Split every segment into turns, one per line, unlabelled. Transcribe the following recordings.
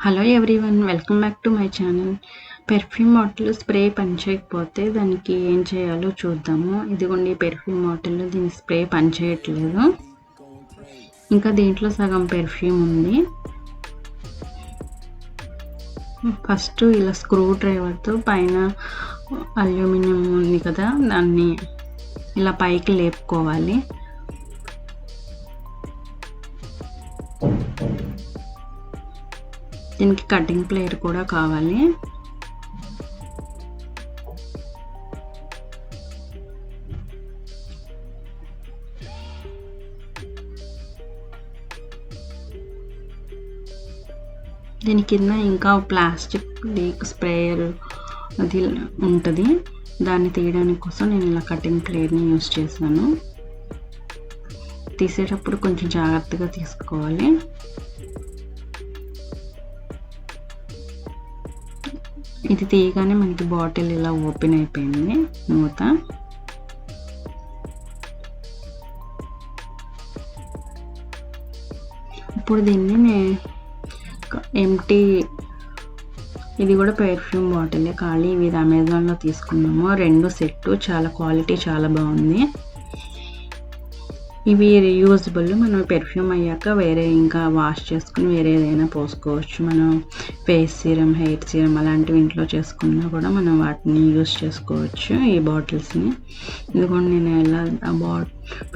Hello everyone, welcome back to my channel. Perfume bottle spray పనిచేయకపోతే దానికి ఏం చేయాలో చూద్దాము. ఇదిగోండి పెర్ఫ్యూమ్ బాటిల్, దీని స్ప్రే పనిచేయట్లేదు. ఇంకా దీంట్లో సగం పెర్ఫ్యూమ్ ఉంది. ఫస్ట్ ఇలా స్క్రూ డ్రైవర్తో పైన అల్యూమినియం ఉంది కదా, దాన్ని ఇలా పైకి లేపుకోవాలి. దీనికి కటింగ్ ప్లేయర్ కూడా కావాలి. దీని కింద ఇంకా ప్లాస్టిక్ లీక్ స్ప్రేయర్ అది ఉంటుంది. దాన్ని తీయడానికి కోసం నేను ఇలా కటింగ్ ప్లేయర్ని యూజ్ చేశాను. తీసేటప్పుడు కొంచెం జాగ్రత్తగా తీసుకోవాలి. ఇది తీయగానే మనకి బాటిల్ ఇలా ఓపెన్ అయిపోయింది మూత. ఇప్పుడు దీన్ని ఎంటీ, ఇది కూడా పెర్ఫ్యూమ్ బాటిల్ ఖాళీ. ఇది అమెజాన్లో తీసుకున్నాము, 2 సెట్. చాలా క్వాలిటీ చాలా బాగుంది. ఇవి రీయూజబుల్. మనం పెర్ఫ్యూమ్ అయ్యాక వేరే ఇంకా వాష్ చేసుకుని వేరే ఏదైనా పోసుకోవచ్చు. మనం ఫేస్ సీరం, హెయిర్ సీరం అలాంటివి ఇంట్లో చేసుకున్నా కూడా మనం వాటిని యూజ్ చేసుకోవచ్చు, ఈ బాటిల్స్ని. ఇదిగోండి నేను ఇలా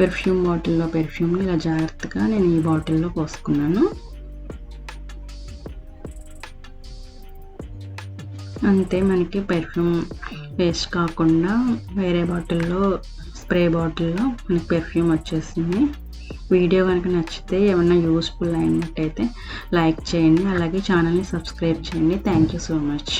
పెర్ఫ్యూమ్ బాటిల్లో పెర్ఫ్యూమ్ని ఇలా జాగ్రత్తగా నేను ఈ బాటిల్లో పోసుకున్నాను. అంతే, మనకి పెర్ఫ్యూమ్ వేస్ట్ కాకుండా వేరే బాటిల్లో, స్ప్రే బాటిల్లో మనకి పెర్ఫ్యూమ్ వచ్చేసింది. వీడియో కనుక నచ్చితే, ఏమన్నా యూస్ఫుల్ అయినట్టయితే లైక్ చేయండి, అలాగే ఛానల్ని సబ్స్క్రైబ్ చేయండి. Thank you so much.